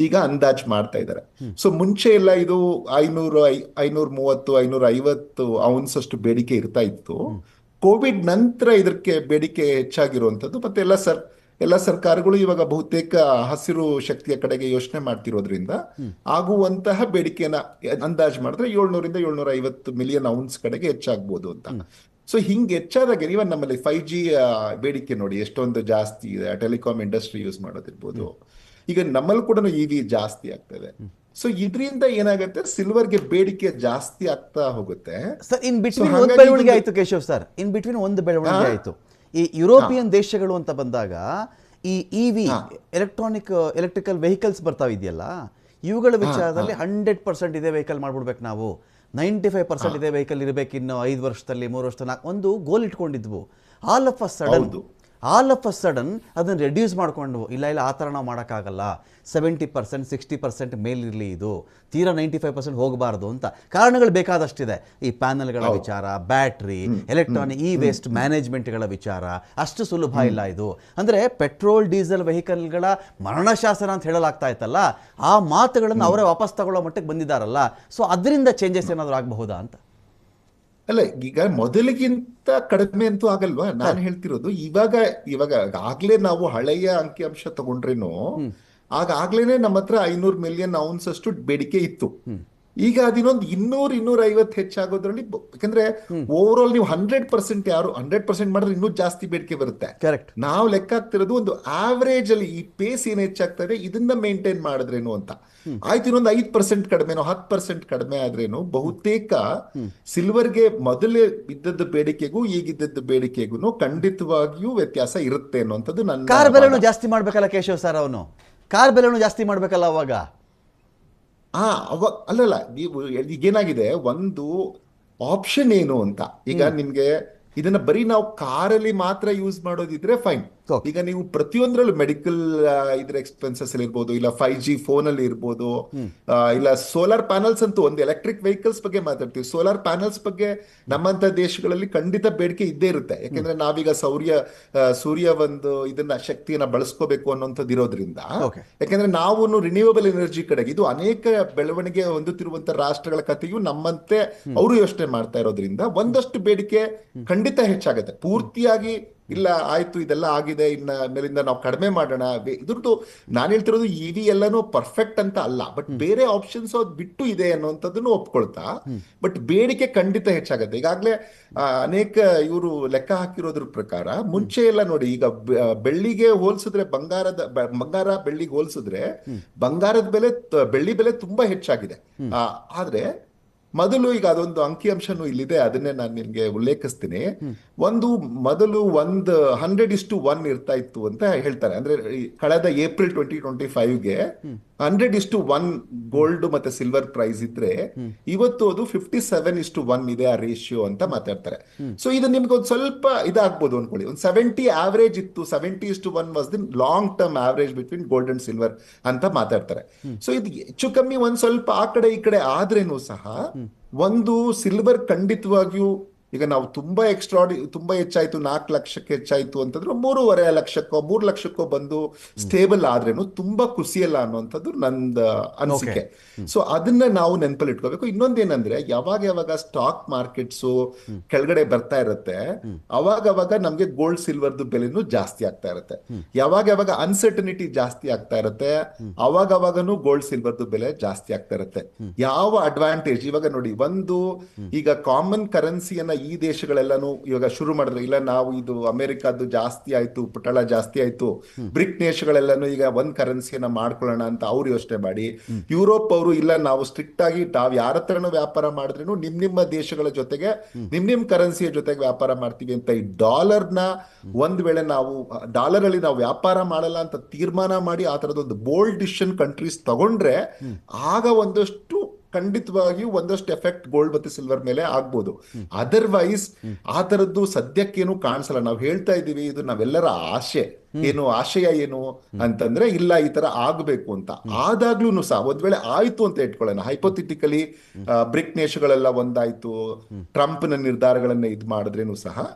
ಈಗ ಅಂದಾಜ್ ಮಾಡ್ತಾ ಇದ್ದಾರೆ. ಸೊ ಮುಂಚೆ ಎಲ್ಲ ಇದು 530-550 ಔನ್ಸ್ ಅಷ್ಟು ಬೇಡಿಕೆ ಇರ್ತಾ ಇತ್ತು. ಕೋವಿಡ್ ನಂತರ ಇದಕ್ಕೆ ಬೇಡಿಕೆ ಹೆಚ್ಚಾಗಿರುವಂಥದ್ದು. ಮತ್ತೆ ಎಲ್ಲ ಸರ್ಕಾರಗಳು ಇವಾಗ ಬಹುತೇಕ ಹಸಿರು ಶಕ್ತಿಯ ಕಡೆಗೆ ಯೋಚನೆ ಮಾಡ್ತಿರೋದ್ರಿಂದ ಆಗುವಂತಹ ಬೇಡಿಕೆನ ಅಂದಾಜ್ ಮಾಡಿದ್ರೆ 700-750 ಮಿಲಿಯನ್ ಔನ್ಸ್ ಕಡೆಗೆ ಹೆಚ್ಚಾಗ್ಬೋದು ಅಂತ. ಸೊ ಹಿಂಗೆ ಹೆಚ್ಚಾದಾಗ ಇವನ್ ನಮ್ಮಲ್ಲಿ 5G ಬೇಡಿಕೆ ನೋಡಿ ಎಷ್ಟೊಂದು ಜಾಸ್ತಿ ಇದೆ. ಟೆಲಿಕಾಂ ಇಂಡಸ್ಟ್ರಿ ಯೂಸ್ ಮಾಡೋದಿರ್ಬೋದು, ಈಗ ನಮ್ಮಲ್ಲಿ ಕೂಡ EV ಜಾಸ್ತಿ ಆಗ್ತದೆ. ಸೊ ಇದರಿಂದ ಏನಾಗುತ್ತೆ, ಸಿಲ್ವರ್ಗೆ ಬೇಡಿಕೆ ಜಾಸ್ತಿ ಆಗ್ತಾ ಹೋಗುತ್ತೆ. ಸರ್ ಇನ್ ಬಿಟ್ವೀನ್ ಒಂದು ಬೆಳವಣಿಗೆ ಆಯ್ತು ಕೇಶವ್ ಸರ್, ಇನ್ ಬಿಟ್ವೀನ್ ಒಂದು ಬೆಳವಣಿಗೆ ಆಯ್ತು. ಈ ಯುರೋಪಿಯನ್ ದೇಶಗಳು ಅಂತ ಬಂದಾಗ ಈ EV ಎಲೆಕ್ಟ್ರಿಕಲ್ ವೆಹಿಕಲ್ಸ್ ಬರ್ತಾವ ಇದೆಯಲ್ಲ, ಇವುಗಳ ವಿಚಾರದಲ್ಲಿ 100% ಇದೇ ವೆಹಿಕಲ್ ಮಾಡ್ಬಿಡ್ಬೇಕು ನಾವು, 95% ಇದೇ ವೆಹಿಕಲ್ ಇರಬೇಕು ಇನ್ನು 5 ವರ್ಷದಲ್ಲಿ 3 ವರ್ಷದಲ್ಲಿ ಒಂದು ಗೋಲ್ ಇಟ್ಕೊಂಡಿದ್ವು. ಆಲ್ ಆಫ್ ಅ ಸಡನ್ ಅದನ್ನು ರೆಡ್ಯೂಸ್ ಮಾಡ್ಕೊಂಡು ಇಲ್ಲ ಆ ಥರ ನಾವು ಮಾಡೋಕ್ಕಾಗಲ್ಲ, 70% 60% ಮೇಲಿರಲಿ, ಇದು ತೀರಾ 95% ಹೋಗಬಾರ್ದು ಅಂತ ಕಾರಣಗಳು ಬೇಕಾದಷ್ಟಿದೆ. ಈ ಪ್ಯಾನಲ್ಗಳ ವಿಚಾರ, ಬ್ಯಾಟ್ರಿ, ಎಲೆಕ್ಟ್ರಾನಿಕ್ ವೇಸ್ಟ್ ಮ್ಯಾನೇಜ್ಮೆಂಟ್ಗಳ ವಿಚಾರ ಅಷ್ಟು ಸುಲಭ ಇಲ್ಲ ಇದು. ಅಂದರೆ ಪೆಟ್ರೋಲ್ ಡೀಸೆಲ್ ವೆಹಿಕಲ್ಗಳ ಮರಣಶಾಸನ ಅಂತ ಹೇಳಲಾಗ್ತಾ ಇತ್ತಲ್ಲ, ಆ ಮಾತುಗಳನ್ನು ಅವರೇ ವಾಪಸ್ ತಗೊಳ್ಳೋ ಮಟ್ಟಕ್ಕೆ ಬಂದಿದ್ದಾರಲ್ಲ. ಸೊ ಅದರಿಂದ ಚೇಂಜಸ್ ಏನಾದರೂ ಆಗಬಹುದಾ ಅಂತ? ಅಲ್ಲ, ಈಗ ಮೊದಲಿಗಿಂತ ಕಡಿಮೆ ಅಂತೂ ಆಗಲ್ವಾ. ನಾನು ಹೇಳ್ತಿರೋದು ಇವಾಗ ಆಗ್ಲೇ ನಾವು ಹಳೆಯ ಅಂಕಿಅಂಶ ತಗೊಂಡ್ರೇನು ಆಗ್ಲೇನೆ ನಮ್ಮ ಹತ್ರ 500 ಮಿಲಿಯನ್ ಔನ್ಸ್ ಅಷ್ಟು ಬೇಡಿಕೆ ಇತ್ತು. ಈಗ ಅದಿನ್ನೊಂದು 200-250 ಹೆಚ್ಚಾಗೋದ್ರಲ್ಲಿ, ಯಾಕಂದ್ರೆ ಓವರ್ ಆಲ್ ನೀವು 100% ಮಾಡಿದ್ರೆ ಇನ್ನೂ ಜಾಸ್ತಿ ಬೇಡಿಕೆ ಬರುತ್ತೆ. ನಾವು ಲೆಕ್ಕ ಆಗ್ತಿರೋದು ಒಂದು ಆವರೇಜ್ ಅಲ್ಲಿ ಈ ಪೇಸ್ ಏನ್ ಹೆಚ್ಚಾಗ್ತಾ ಇದೆ ಇದನ್ನ ಮೇಂಟೈನ್ ಮಾಡಿದ್ರೇನು ಅಂತ. ಆಯ್ತು, ಇನ್ನೊಂದು 5% ಕಡಿಮೆನೋ 10% ಕಡಿಮೆ ಆದ್ರೇನು ಬಹುತೇಕ ಸಿಲ್ವರ್ಗೆ ಮೊದಲೇ ಇದ್ದದ್ದು ಬೇಡಿಕೆಗೂ ಈಗಿದ್ದದ್ದು ಬೇಡಿಕೆಗೂ ಖಂಡಿತವಾಗಿಯೂ ವ್ಯತ್ಯಾಸ ಇರುತ್ತೆ ಅನ್ನುವಂಥದ್ದು ನನ್ನ. ಕಾರ್ ಬೆಲೆನೂ ಜಾಸ್ತಿ ಮಾಡ್ಬೇಕಲ್ಲ ಕೇಶವ್ ಸರ್, ಅವನು ಕಾರ್ ಬೆಲೆನೂ ಜಾಸ್ತಿ ಮಾಡ್ಬೇಕಲ್ಲ ಅವಾಗ. ಅಲ್ಲಲ್ಲ, ನೀವು ಈಗೇನಾಗಿದೆ, ಒಂದು ಆಪ್ಷನ್ ಏನು ಅಂತ. ಈಗ ನಿಮ್ಗೆ ಇದನ್ನ ಬರೀ ನಾವು ಕಾರಲ್ಲಿ ಮಾತ್ರ ಯೂಸ್ ಮಾಡೋದಿದ್ರೆ ಫೈನ್, Okay. ಈಗ ನೀವು ಪ್ರತಿಯೊಂದರಲ್ಲೂ ಮೆಡಿಕಲ್ ಇದ್ರ ಎಕ್ಸ್ಪೆನ್ಸಸ್ ಅಲ್ಲಿ ಇರ್ಬೋದು, ಇಲ್ಲ 5G ಫೋನ್ ಅಲ್ಲಿ ಇರ್ಬೋದು, ಇಲ್ಲ ಸೋಲಾರ್ ಪ್ಯಾನಲ್ಸ್ ಅಂತೂ, ಒಂದು ಎಲೆಕ್ಟ್ರಿಕ್ ವೆಹಿಕಲ್ಸ್ ಬಗ್ಗೆ ಮಾತಾಡ್ತೀವಿ, ಸೋಲಾರ್ ಪ್ಯಾನಲ್ಸ್ ಬಗ್ಗೆ ನಮ್ಮಂತ ದೇಶಗಳಲ್ಲಿ ಖಂಡಿತ ಬೇಡಿಕೆ ಇದ್ದೇ ಇರುತ್ತೆ. ಯಾಕೆಂದ್ರೆ ನಾವೀಗ ಸೂರ್ಯ ಒಂದು ಇದನ್ನ ಶಕ್ತಿಯನ್ನ ಬಳಸ್ಕೋಬೇಕು ಅನ್ನೋಂಥದ್ದು ಇರೋದ್ರಿಂದ, Okay. ಯಾಕೆಂದ್ರೆ ನಾವು ರಿನ್ಯೂವಬಲ್ ಎನರ್ಜಿ ಕಡೆಗೆ, ಇದು ಅನೇಕ ಬೆಳವಣಿಗೆ ಹೊಂದುತ್ತಿರುವಂತ ರಾಷ್ಟ್ರಗಳ ಕಥೆಯು ನಮ್ಮಂತೆ ಅವರು ಯೋಚನೆ ಮಾಡ್ತಾ ಇರೋದ್ರಿಂದ ಒಂದಷ್ಟು ಬೇಡಿಕೆ ಖಂಡಿತ ಹೆಚ್ಚಾಗುತ್ತೆ. ಪೂರ್ತಿಯಾಗಿ ಇಲ್ಲ ಆಯ್ತು ಇದೆಲ್ಲ ಆಗಿದೆ, ಇನ್ನ ಮೇಲಿಂದ ನಾವು ಕಡಿಮೆ ಮಾಡೋಣ, ಇದ್ರದ್ದು ನಾನು ಹೇಳ್ತಿರೋದು ಇವಿ ಎಲ್ಲಾನು ಪರ್ಫೆಕ್ಟ್ ಅಂತ ಅಲ್ಲ, ಬಟ್ ಬೇರೆ ಆಪ್ಷನ್ಸ್ ಅದು ಬಿಟ್ಟು ಇದೆ ಅನ್ನುವಂಥದ್ದನ್ನು ಒಪ್ಕೊಳ್ತಾ, ಬಟ್ ಬೇಡಿಕೆ ಖಂಡಿತ ಹೆಚ್ಚಾಗುತ್ತೆ. ಈಗಾಗಲೇ ಅನೇಕ ಇವರು ಲೆಕ್ಕ ಹಾಕಿರೋದ್ರ ಪ್ರಕಾರ ಮುಂಚೆ ಎಲ್ಲ ನೋಡಿ, ಈಗ ಬೆಳ್ಳಿಗೆ ಹೋಲಿಸಿದ್ರೆ ಬಂಗಾರ ಬೆಳ್ಳಿಗೆ ಹೋಲಿಸಿದ್ರೆ ಬಂಗಾರದ ಬೆಲೆ ಬೆಳ್ಳಿ ಬೆಲೆ ತುಂಬಾ ಹೆಚ್ಚಾಗಿದೆ. ಆದ್ರೆ ಮೊದಲು, ಈಗ ಅದೊಂದು ಅಂಕಿಅಂಶನೂ ಇಲ್ಲಿದೆ, ಅದನ್ನೇ ನಾನು ನಿಮ್ಗೆ ಉಲ್ಲೇಖಿಸ್ತೀನಿ. ಮೊದಲು 100:1 ಇರ್ತಾ ಇತ್ತು ಅಂತ ಹೇಳ್ತಾರೆ. ಅಂದ್ರೆ ಕಳೆದ ಏಪ್ರಿಲ್ 2025ಗೆ 100:1 ಗೋಲ್ಡ್ ಮತ್ತೆ ಸಿಲ್ವರ್ ಪ್ರೈಸ್ ಇದ್ರೆ, ಇವತ್ತು ಅದು 57:1 ಇದೆ ಆ ರೇಷಿಯೋ ಅಂತ ಮಾತಾಡ್ತಾರೆ. ಸೊ ಇದು ನಿಮ್ಗೆ ಒಂದು ಸ್ವಲ್ಪ ಇದಾಗ್ಬೋದು ಅನ್ಕೊಳ್ಳಿ. ಒಂದು 70 ಆವರೇಜ್ ಇತ್ತು, 70:1 was the long term average between gold and silver ಅಂತ ಮಾತಾಡ್ತಾರೆ. ಸೊ ಇದು ಹೆಚ್ಚು ಕಮ್ಮಿ ಒಂದ್ ಸ್ವಲ್ಪ ಆ ಕಡೆ ಈ ಕಡೆ ಆದ್ರೇನು ಸಹ, ಒಂದು ಸಿಲ್ವರ್ ಖಂಡಿತವಾಗಿಯೂ ಈಗ ನಾವು ತುಂಬಾ ತುಂಬಾ ಹೆಚ್ಚಾಯ್ತು, 4 ಲಕ್ಷಕ್ಕೆ ಹೆಚ್ಚಾಯ್ತು ಅಂತಂದ್ರೆ 3.5 ಲಕ್ಷಕ್ಕೋ 3 ಲಕ್ಷಕ್ಕೋ ಬಂದು ಸ್ಟೇಬಲ್ ಆದ್ರೇನು ತುಂಬಾ ಖುಷಿಯಲ್ಲ ಅನ್ನುವಂಥದ್ದು ನಂದು ಅನಿಸಿಕೆ. ಸೊ ಅದನ್ನ ನಾವು ನೆನಪಲ್ಲಿ ಇಟ್ಕೋಬೇಕು. ಇನ್ನೊಂದೇನಂದ್ರೆ, ಯಾವಾಗ ಸ್ಟಾಕ್ ಮಾರ್ಕೆಟ್ಸ್ ಕೆಳಗಡೆ ಬರ್ತಾ ಇರುತ್ತೆ, ಅವಾಗ ನಮ್ಗೆ ಗೋಲ್ಡ್ ಸಿಲ್ವರ್ದು ಬೆಲೆನೂ ಜಾಸ್ತಿ ಆಗ್ತಾ ಇರುತ್ತೆ. ಯಾವಾಗ ಅನ್ಸರ್ಟನಿಟಿ ಜಾಸ್ತಿ ಆಗ್ತಾ ಇರುತ್ತೆ, ಅವಾಗನು ಗೋಲ್ಡ್ ಸಿಲ್ವರ್ದು ಬೆಲೆ ಜಾಸ್ತಿ ಆಗ್ತಾ ಇರುತ್ತೆ. ಯಾವ ಅಡ್ವಾಂಟೇಜ್ ಇವಾಗ ನೋಡಿ, ಈಗ ಕಾಮನ್ ಕರೆನ್ಸಿಯನ್ನ ಈ ದೇಶಗಳೆಲ್ಲಾನು ಇವಾಗ ಶುರು ಮಾಡಿದ್ರೆ, ಇಲ್ಲ ನಾವು ಇದು ಅಮೆರಿಕದ್ದು ಜಾಸ್ತಿ ಆಯ್ತು, ಪುಟಳ ಜಾಸ್ತಿ ಆಯ್ತು, ಬ್ರಿಕ್ ದೇಶಗಳೆಲ್ಲಾನು ಈಗ ಒಂದ್ ಕರೆನ್ಸಿಯನ್ನ ಮಾಡ್ಕೊಳ್ಳೋಣ ಅಂತ ಅವ್ರು ಯೋಚನೆ ಮಾಡಿ, ಯುರೋಪ್ ಅವರು ಇಲ್ಲ ನಾವು ಸ್ಟ್ರಿಕ್ಟ್ ಆಗಿ ತಾವ್ ಯಾರ ಹತ್ರನೂ ವ್ಯಾಪಾರ ಮಾಡಿದ್ರೇನು ನಿಮ್ಮ ದೇಶಗಳ ಜೊತೆಗೆ ನಿಮ್ ಕರೆನ್ಸಿಯ ಜೊತೆಗೆ ವ್ಯಾಪಾರ ಮಾಡ್ತೀವಿ ಅಂತ, ಈ ಡಾಲರ್ನ ಒಂದ್ ವೇಳೆ ನಾವು ಡಾಲರ್ ಅಲ್ಲಿ ನಾವು ವ್ಯಾಪಾರ ಮಾಡಲ್ಲ ಅಂತ ತೀರ್ಮಾನ ಮಾಡಿ ಆ ತರದೊಂದು ಬೋಲ್ಡ್ ಡಿಸಿಷನ್ ಕಂಟ್ರೀಸ್ ತಗೊಂಡ್ರೆ, ಆಗ ಖಂಡಿತವಾಗಿಯೂ ಒಂದಷ್ಟು ಎಫೆಕ್ಟ್ ಗೋಲ್ಡ್ ಮತ್ತೆ ಸಿಲ್ವರ್ ಮೇಲೆ ಆಗ್ಬೋದು. ಅದರ್ವೈಸ್ ಆ ತರದ್ದು ಸದ್ಯಕ್ಕೇನು ಕಾಣಿಸಲ್ಲ. ನಾವು ಹೇಳ್ತಾ ಇದ್ದೀವಿ, ಇದು ನಾವೆಲ್ಲರ ಆಶಯ ಏನು ಅಂತಂದ್ರೆ, ಇಲ್ಲ ಈ ತರ ಆಗ್ಬೇಕು ಅಂತ. ಆದಾಗ್ಲೂ ಸಹ ಒಂದ್ ವೇಳೆ ಆಯ್ತು ಅಂತ ಇಟ್ಕೊಳ್ಳೋಣ, ಹೈಪೋಥೆಟಿಕಲಿ ಬ್ರಿಕ್ ದೇಶಗಳೆಲ್ಲ ಒಂದಾಯ್ತು, ಟ್ರಂಪ್ನ ನಿರ್ಧಾರಗಳನ್ನ ಇದ್ ಮಾಡಿದ್ರೇನು ಸಹ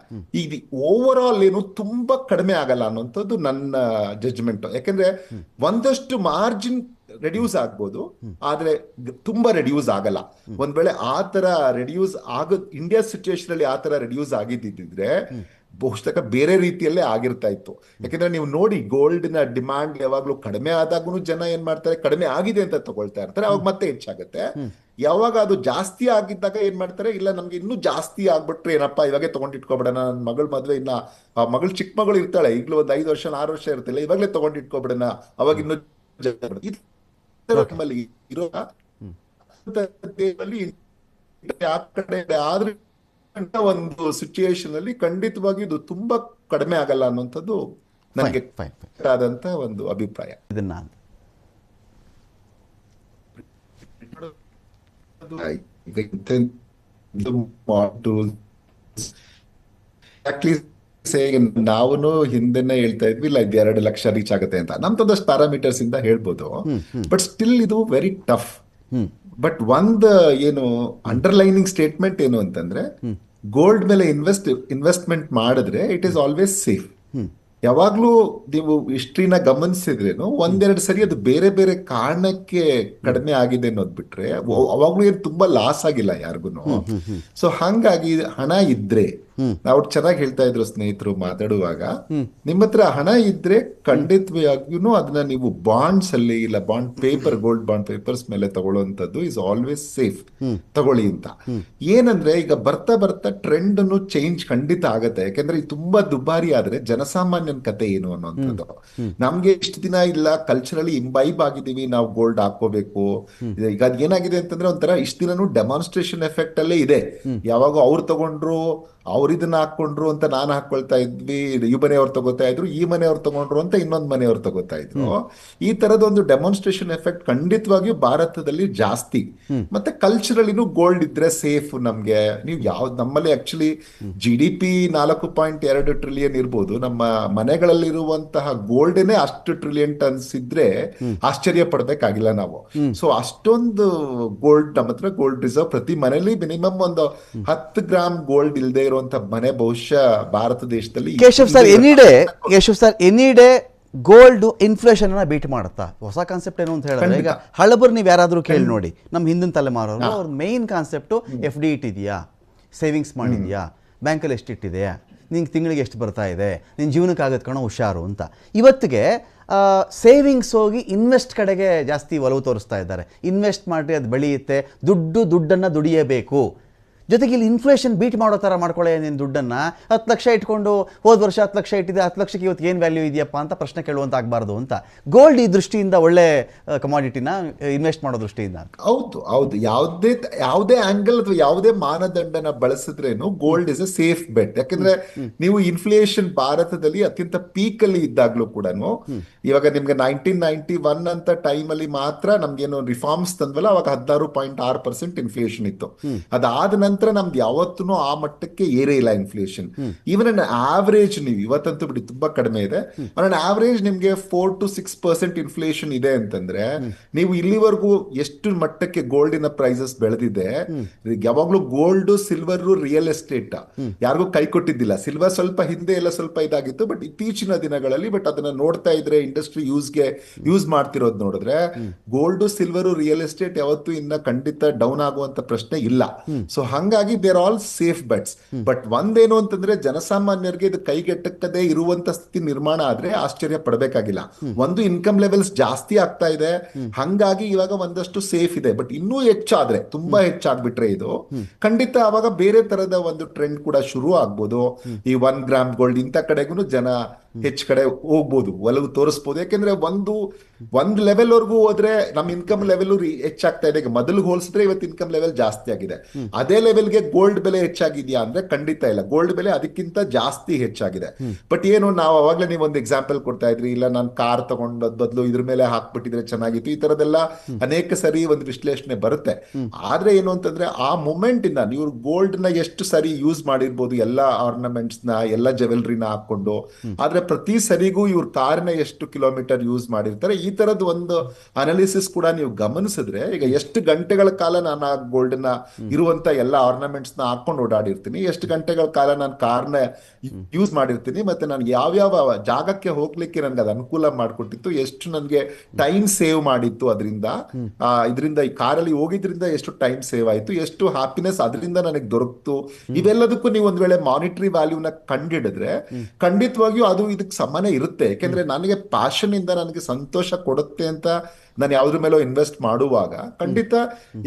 ಇದು ಓವರ್ ಆಲ್ ಏನು ತುಂಬಾ ಕಡಿಮೆ ಆಗಲ್ಲ ಅನ್ನೋಂಥದ್ದು ನನ್ನ ಜಡ್ಜ್ಮೆಂಟ್. ಯಾಕಂದ್ರೆ ಒಂದಷ್ಟು ಮಾರ್ಜಿನ್ ರೆಡ್ಯೂಸ್ ಆಗ್ಬೋದು, ಆದ್ರೆ ತುಂಬಾ ರೆಡ್ಯೂಸ್ ಆಗಲ್ಲ. ಒಂದ್ ವೇಳೆ ಆ ತರ ರೆಡ್ಯೂಸ್ ಇಂಡಿಯಾ ಸಿಚುಯೇಷನ್ ಅಲ್ಲಿ ಆ ತರ ರೆಡ್ಯೂಸ್ ಆಗಿದ್ದಿದ್ರೆ ಬಹುಶಃ ಬೇರೆ ರೀತಿಯಲ್ಲೇ ಆಗಿರ್ತಾ ಇತ್ತು. ಯಾಕಂದ್ರೆ ನೀವು ನೋಡಿ, ಗೋಲ್ಡ್ ನ ಡಿಮಾಂಡ್ ಯಾವಾಗ್ಲೂ ಕಡಿಮೆ ಆದಾಗೂ ಜನ ಏನ್ ಮಾಡ್ತಾರೆ, ಕಡಿಮೆ ಆಗಿದೆ ಅಂತ ತಗೊಳ್ತಾ ಇರ್ತಾರೆ, ಅವಾಗ ಮತ್ತೆ ಹೆಚ್ಚಾಗುತ್ತೆ. ಯಾವಾಗ ಅದು ಜಾಸ್ತಿ ಆಗಿದ್ದಾಗ ಏನ್ ಮಾಡ್ತಾರೆ, ಇಲ್ಲ ನಮ್ಗೆ ಇನ್ನೂ ಜಾಸ್ತಿ ಆಗ್ಬಿಟ್ರೆ ಏನಪ್ಪಾ, ಇವಾಗೆ ತಗೊಂಡಿಟ್ಕೊಬಿಡೋಣ, ನನ್ನ ಮಗಳ ಮದ್ವೆ ಇನ್ನ ಮಗಳು ಚಿಕ್ಕ ಮಗಳು ಇರ್ತಾಳೆ, ಈಗಲೂ ಒಂದು 5 ವರ್ಷ 6 ವರ್ಷ ಇರ್ತಿಲ್ಲ, ಇವಾಗಲೇ ತಗೊಂಡಿಟ್ಕೊಬಿಡೋಣ, ಅವಾಗ ಇನ್ನೂ ಇರೋ ಆದ್ರೆ ಒಂದು ಸಿಚುಯೇಷನ್ ಅಲ್ಲಿ ಖಂಡಿತವಾಗಿ ಇದು ತುಂಬಾ ಕಡಿಮೆ ಆಗಲ್ಲ ಅನ್ನುವಂಥದ್ದು ನನಗೆ ಆದಂತ ಒಂದು ಅಭಿಪ್ರಾಯ. ಇದನ್ನ ನಾವು ಹಿಂದೆನೆ ಹೇಳ್ತಾ ಇದ್ವಿ, ಇಲ್ಲ ಇದು 2 ಲಕ್ಷ ರೀಚ್ ಆಗುತ್ತೆ ಅಂತ, ನಮ್ದೊಂದಷ್ಟು ಪ್ಯಾರಾಮೀಟರ್ಸ್ ಇಂದ ಹೇಳ್ಬೋದು. ಬಟ್ ಸ್ಟಿಲ್ ಇದು ವೆರಿ ಟಫ್. ಬಟ್ ಏನು ಅಂಡರ್ಲೈನಿಂಗ್ ಸ್ಟೇಟ್ಮೆಂಟ್ ಏನು ಅಂತಂದ್ರೆ, ಗೋಲ್ಡ್ ಮೇಲೆ ಇನ್ವೆಸ್ಟ್ಮೆಂಟ್ ಮಾಡಿದ್ರೆ ಇಟ್ ಈಸ್ ಆಲ್ವೇಸ್ ಸೇಫ್. ಯಾವಾಗ್ಲೂ ನೀವು ಹಿಸ್ಟ್ರಿನ ಗಮನಿಸಿದ್ರೇನು ಒಂದೆರಡು ಸರಿ ಅದು ಬೇರೆ ಬೇರೆ ಕಾರಣಕ್ಕೆ ಕಡಿಮೆ ಆಗಿದೆ ಅನ್ನೋದ್ ಬಿಟ್ರೆ ಅವಾಗ್ಲೂ ಏನು ತುಂಬಾ ಲಾಸ್ ಆಗಿಲ್ಲ ಯಾರಿಗೂನು. ಸೊ ಹಂಗಾಗಿ ಹಣ ಇದ್ರೆ, ನಾವು ಚೆನ್ನಾಗಿ ಹೇಳ್ತಾ ಇದ್ರು ಸ್ನೇಹಿತರು ಮಾತಾಡುವಾಗ, ನಿಮ್ಮ ಹತ್ರ ಹಣ ಇದ್ರೆ ಖಂಡಿತವಾಗಿಯೂ ಅದನ್ನ ನೀವು ಬಾಂಡ್ಸ್ ಅಲ್ಲಿ, ಇಲ್ಲ ಗೋಲ್ಡ್ ಬಾಂಡ್ ಪೇಪರ್ಸ್ ಮೇಲೆ ತಗೊಳ್ಳುವಂತದ್ದು ಇಸ್ ಆಲ್ವೇಸ್ ಸೇಫ್, ತಗೊಳ್ಳಿ ಅಂತ. ಏನಂದ್ರೆ ಈಗ ಬರ್ತಾ ಬರ್ತಾ ಟ್ರೆಂಡ್ ಅನ್ನು ಚೇಂಜ್ ಖಂಡಿತ ಆಗತ್ತೆ. ಯಾಕಂದ್ರೆ ಇದು ತುಂಬಾ ದುಬಾರಿ ಆದ್ರೆ ಜನಸಾಮಾನ್ಯನ ಕತೆ ಏನು ಅನ್ನೋಂಥದ್ದು. ನಮ್ಗೆ ಇಷ್ಟು ದಿನ ಇಲ್ಲ, ಕಲ್ಚರಲಿ ಇಂಬೈಬ್ ಆಗಿದ್ದೀವಿ, ನಾವು ಗೋಲ್ಡ್ ಹಾಕೋಬೇಕು. ಈಗ ಅದ್ ಏನಾಗಿದೆ ಅಂತಂದ್ರೆ, ಒಂಥರ ಇಷ್ಟು ದಿನನೂ ಡೆಮಾನ್ಸ್ಟ್ರೇಷನ್ ಎಫೆಕ್ಟ್ ಅಲ್ಲೇ ಇದೆ. ಯಾವಾಗ ಅವ್ರು ತಗೊಂಡ್ರು ಅವ್ರು ಇದನ್ನ ಹಾಕೊಂಡ್ರು ಅಂತ ನಾನು ಹಾಕೊಳ್ತಾ ಇದ್ವಿ, ಈ ಮನೆಯವ್ರು ತಗೋತಾ ಇದ್ರು, ಈ ಮನೆಯವ್ರು ತಗೊಂಡ್ರು ಅಂತ ಇನ್ನೊಂದು ಮನೆಯವ್ರು ತಗೋತಾ ಇದ್ರು. ಈ ತರದ ಒಂದು ಡೆಮಾನ್ಸ್ಟ್ರೇಷನ್ ಎಫೆಕ್ಟ್ ಖಂಡಿತವಾಗಿಯೂ ಭಾರತದಲ್ಲಿ ಜಾಸ್ತಿ. ಮತ್ತೆ ಕಲ್ಚರಲಿನೂ ಗೋಲ್ಡ್ ಇದ್ರೆ ಸೇಫ್ ನಮ್ಗೆ. ನೀವು ನಮ್ಮಲ್ಲಿ ಆಕ್ಚುಲಿ GDP 4.2 ಟ್ರಿಲಿಯನ್ ಇರ್ಬೋದು, ನಮ್ಮ ಮನೆಗಳಲ್ಲಿರುವಂತಹ ಗೋಲ್ಡೇನೆ ಅಷ್ಟು ಟ್ರಿಲಿಯನ್ ಟನ್ಸ್ ಇದ್ರೆ ಆಶ್ಚರ್ಯ ಪಡ್ಬೇಕಾಗಿಲ್ಲ ನಾವು. ಸೊ ಅಷ್ಟೊಂದು ಗೋಲ್ಡ್ ನಮ್ಮ ಹತ್ರ ಗೋಲ್ಡ್ ರಿಸರ್ವ್ ಪ್ರತಿ ಮನೇಲಿ ಮಿನಿಮಮ್ ಒಂದು 10 ಗ್ರಾಮ್ ಗೋಲ್ಡ್ ಇಲ್ಲದೆ ಇರುವಂತ ಮನೆ ಬಹುಶಃ ಭಾರತ ದೇಶದಲ್ಲಿ. Keshav sir any day gold inflation ಅನ್ನ ಬೀಟ್ ಮಾಡುತ್ತಾ? ಹೊಸ ಕಾನ್ಸೆಪ್ಟ್ ಏನು ಅಂತ ಹೇಳಿದ್ರೆ, ಈಗ ಹಳಬರು ನೀವು ಯಾರಾದ್ರೂ ಕೇಳಿ ನೋಡಿ, ನಮ್ಮ ಹಿಂದಿನ ತಲೆಮಾರವರು ಅವ್ರ ಮೇನ್ ಕಾನ್ಸೆಪ್ಟು FD ಇಟ್ಟಿದೆಯಾ, ಸೇವಿಂಗ್ಸ್ ಮಾಡಿದ್ಯಾ, ಬ್ಯಾಂಕಲ್ಲಿ ಎಷ್ಟು ಇಟ್ಟಿದೆಯಾ, ನಿಂಗೆ ತಿಂಗಳಿಗೆ ಎಷ್ಟು ಬರ್ತಾ ಇದೆ, ನಿನ್ನ ಜೀವನಕ್ಕೆ ಆಗತ್ತೆ ಕಣೋ ಹುಷಾರು ಅಂತ. ಇವತ್ತಿಗೆ ಸೇವಿಂಗ್ಸ್ ಹೋಗಿ ಇನ್ವೆಸ್ಟ್ ಕಡೆಗೆ ಜಾಸ್ತಿ ಒಲವು ತೋರಿಸ್ತಾ ಇದ್ದಾರೆ. ಇನ್ವೆಸ್ಟ್ ಮಾಡಿ ಅದು ಬೆಳೆಯುತ್ತೆ, ದುಡ್ಡನ್ನು ದುಡಿಯಬೇಕು. ಜೊತೆಗೆ ಇಲ್ಲಿ ಇನ್ಫ್ಲೇಷನ್ ಬೀಟ್ ಮಾಡೋ ಥರ ಮಾಡ್ಕೊಳ್ಳೆ ನೀನು ದುಡ್ಡನ್ನು. 10 ಲಕ್ಷ ಇಟ್ಕೊಂಡು ಹೋದ ವರ್ಷ 10 ಲಕ್ಷ ಇಟ್ಟಿದೆ, 10 ಲಕ್ಷಕ್ಕೆ ಇವತ್ತು ಏನು ವ್ಯಾಲ್ಯೂ ಇದೆಯಪ್ಪ ಅಂತ ಪ್ರಶ್ನೆ ಕೇಳುವಂತ ಆಗಬಾರ್ದು ಅಂತ. ಗೋಲ್ಡ್ ಈ ದೃಷ್ಟಿಯಿಂದ ಒಳ್ಳೆ ಕಮಾಡಿಟಿನ ಇನ್ವೆಸ್ಟ್ ಮಾಡೋ ದೃಷ್ಟಿಯಿಂದ. ಹೌದು ಯಾವುದೇ ಆಂಗಲ್ ಅಥವಾ ಯಾವುದೇ ಮಾನದಂಡನ ಬಳಸಿದ್ರೇನು gold is a safe bet. ಯಾಕಂದ್ರೆ ನೀವು ಇನ್ಫ್ಲೇಷನ್ ಭಾರತದಲ್ಲಿ ಅತ್ಯಂತ ಪೀಕ್ ಅಲ್ಲಿ ಇದ್ದಾಗ್ಲೂ ಕೂಡ, ಇವಾಗ ನಿಮ್ಗೆ 1991 ಅಂತ ಟೈಮ್ ಅಲ್ಲಿ ಮಾತ್ರ ನಮ್ಗೇನು ರಿಫಾರ್ಮ್ಸ್ ತಂದ್ವಲ್ಲ, ಅವಾಗ 16.6% ಇನ್ಫ್ಲೇಷನ್ ಇತ್ತು. ಅದಾದ ನಂತರ ನಮ್ದು ಯಾವತ್ತೂ ಆ ಮಟ್ಟಕ್ಕೆ ಏರೇ ಇಲ್ಲ ಇನ್ಫ್ಲೇಷನ್. ಈವನ್ ಅನ್ ಆವರೇಜ್ ನೀವು ಇವತ್ತಂತೂ ಬಿಡಿ ತುಂಬಾ ಕಡಿಮೆ ಇದೆ, ಅನ್ ಆವರೇಜ್ ನಿಮ್ಗೆ 4 to 6% ಇನ್ಫ್ಲೇಷನ್ ಇದೆ ಅಂತಂದ್ರೆ, ನೀವು ಇಲ್ಲಿವರೆಗೂ ಎಷ್ಟು ಮಟ್ಟಕ್ಕೆ ಗೋಲ್ಡಿನ ಪ್ರೈಸಸ್ ಬೆಳೆದಿದೆ. ಯಾವಾಗ್ಲೂ ಗೋಲ್ಡ್, ಸಿಲ್ವರ್, ರಿಯಲ್ ಎಸ್ಟೇಟ್ ಯಾರಿಗೂ ಕೈ ಕೊಟ್ಟಿದ್ದಿಲ್ಲ. ಸಿಲ್ವರ್ ಸ್ವಲ್ಪ ಹಿಂದೆ ಎಲ್ಲ ಸ್ವಲ್ಪ ಇದಾಗಿತ್ತು, ಬಟ್ ಇತ್ತೀಚಿನ ದಿನಗಳಲ್ಲಿ ಅದನ್ನ ನೋಡ್ತಾ ಇದ್ರೆ ಇಂಡಸ್ಟ್ರಿ ಯೂಸ್ ಮಾಡ್ತಿರೋದು ನೋಡಿದ್ರೆ, ಗೋಲ್ಡ್, ಸಿಲ್ವರ್, ರಿಯಲ್ ಎಸ್ಟೇಟ್ ಯಾವತ್ತೂ ಇನ್ನ ಖಂಡಿತ ಡೌನ್ ಆಗುವಂತ ಪ್ರಶ್ನೆ ಇಲ್ಲ. ಸೊ ಹಂಗಾಗಿ they're all safe bets. But ಒಂದೇನು ಅಂತಂದ್ರೆ, ಜನಸಾಮಾನ್ಯರಿಗೆ ಇದು ಕೈಗೆಟಕದೇ ಇರುವಂತ ಸ್ಥಿತಿ ನಿರ್ಮಾಣ ಆದ್ರೆ ಆಶ್ಚರ್ಯ ಪಡಬೇಕಾಗಿಲ್ಲ. ಒಂದು ಇನ್ಕಮ್ ಲೆವೆಲ್ಸ್ ಜಾಸ್ತಿ ಆಗ್ತಾ ಇದೆ, ಹಂಗಾಗಿ ಇವಾಗ ಒಂದಷ್ಟು ಸೇಫ್ ಇದೆ. ಬಟ್ ಇನ್ನೂ ಹೆಚ್ಚಾದ್ರೆ, ತುಂಬಾ ಹೆಚ್ಚಾಗ್ಬಿಟ್ರೆ ಇದು ಖಂಡಿತ ಅವಾಗ ಬೇರೆ ತರದ ಒಂದು ಟ್ರೆಂಡ್ ಕೂಡ ಶುರು ಆಗ್ಬೋದು. ಈ 1 ಗ್ರಾಮ್ ಗೋಲ್ಡ್ ಇಂಥ ಕಡೆಗೂ ಜನ ಹೆಚ್ಚು ಕಡೆ ಹೋಗ್ಬೋದು, ಒಲವು ತೋರಿಸ್ಬೋದು. ಯಾಕೆಂದ್ರೆ ಒಂದು ಲೆವೆಲ್ ವರ್ಗೂ ಹೋದ್ರೆ ನಮ್ಮ ಇನ್ಕಮ್ ಲೆವೆಲ್ ಹೆಚ್ಚಾಗ್ತಾ ಇದೆ. ಮೊದಲು ಹೋಲಿಸಿದ್ರೆ ಇವತ್ತು ಇನ್ಕಮ್ ಲೆವೆಲ್ ಜಾಸ್ತಿ ಆಗಿದೆ. ಅದೇ ಲೆವೆಲ್ಗೆ ಗೋಲ್ಡ್ ಬೆಲೆ ಹೆಚ್ಚಾಗಿದೆಯಾ ಅಂದ್ರೆ ಖಂಡಿತ ಇಲ್ಲ. ಗೋಲ್ಡ್ ಬೆಲೆ ಅದಕ್ಕಿಂತ ಜಾಸ್ತಿ ಹೆಚ್ಚಾಗಿದೆ. ಬಟ್ ಏನು, ನಾವು ಅವಾಗ್ಲೇ ನೀವು ಒಂದು ಎಕ್ಸಾಂಪಲ್ ಕೊಡ್ತಾ ಇದ್ರಿ, ಇಲ್ಲ ನಾನು ಕಾರ್ ತಗೊಂಡದ್ ಬದಲು ಇದ್ರ ಮೇಲೆ ಹಾಕ್ಬಿಟ್ಟಿದ್ರೆ ಚೆನ್ನಾಗಿತ್ತು, ಈ ತರದೆಲ್ಲ ಅನೇಕ ಸರಿ ಒಂದು ವಿಶ್ಲೇಷಣೆ ಬರುತ್ತೆ. ಆದ್ರೆ ಏನು ಅಂತಂದ್ರೆ, ಆ ಮೂಮೆಂಟ್ ಇಂದ ನೀವು ಗೋಲ್ಡ್ ನ ಎಷ್ಟು ಸರಿ ಯೂಸ್ ಮಾಡಿರ್ಬೋದು, ಎಲ್ಲಾ ಆರ್ನಮೆಂಟ್ಸ್ ನ, ಎಲ್ಲ ಜ್ಯುವೆಲ್ರಿನ ಹಾಕೊಂಡು. ಆದ್ರೆ ಪ್ರತಿ ಸರಿಗೂ ಇವ್ರ ಕಾರ್ನ ಎಷ್ಟು ಕಿಲೋಮೀಟರ್ ಯೂಸ್ ಮಾಡಿರ್ತಾರೆ, ಈ ತರದ ಒಂದು ಅನಾಲಿಸಿಸ್ ಕೂಡ ನೀವು ಗಮನಿಸಿದ್ರೆ, ಈಗ ಎಷ್ಟು ಗಂಟೆಗಳ ಕಾಲ ನಾನು ಆ ಗೋಲ್ಡ್ ನ ಇರುವಂತ ಎಲ್ಲ ಆರ್ನಮೆಂಟ್ಸ್ ನ ಹಾಕೊಂಡು ಓಡಾಡಿರ್ತೀನಿ, ಎಷ್ಟು ಗಂಟೆಗಳ ಕಾಲ ನಾನು ಕಾರ್ನ ಯೂಸ್ ಮಾಡಿರ್ತೀನಿ, ಮತ್ತೆ ನಾನು ಯಾವ್ಯಾವ ಜಾಗಕ್ಕೆ ಹೋಗ್ಲಿಕ್ಕೆ ನನ್ಗೆ ಅದು ಅನುಕೂಲ ಮಾಡಿಕೊಟ್ಟಿತ್ತು, ಎಷ್ಟು ನನ್ಗೆ ಟೈಮ್ ಸೇವ್ ಮಾಡಿತ್ತು ಇದರಿಂದ ಈ ಕಾರಲ್ಲಿ ಹೋಗಿದ್ರಿಂದ ಎಷ್ಟು ಟೈಮ್ ಸೇವ್ ಆಯ್ತು, ಎಷ್ಟು ಹ್ಯಾಪಿನೆಸ್ ಅದರಿಂದ ನನಗೆ ದೊರಕ್ತು. ಇವೆಲ್ಲದಕ್ಕೂ ನೀವು ಒಂದ್ ವೇಳೆ ಮಾನಿಟರಿ ವ್ಯಾಲ್ಯೂನ ಕಂಡಿಡಿದ್ರೆ ಖಂಡಿತವಾಗಿಯೂ ಅದು ಇದಕ್ಕೆ ಸಮಾನ ಇರುತ್ತೆ. ಯಾಕೆಂದ್ರೆ ನನಗೆ ಪ್ಯಾಷನ್ ಇಂದ ನನಗೆ ಸಂತೋಷ ಕೊಡುತ್ತೆ ಅಂತ ನಾನು ಯಾವ್ದ್ರ ಮೇಲೋ ಇನ್ವೆಸ್ಟ್ ಮಾಡುವಾಗ ಖಂಡಿತ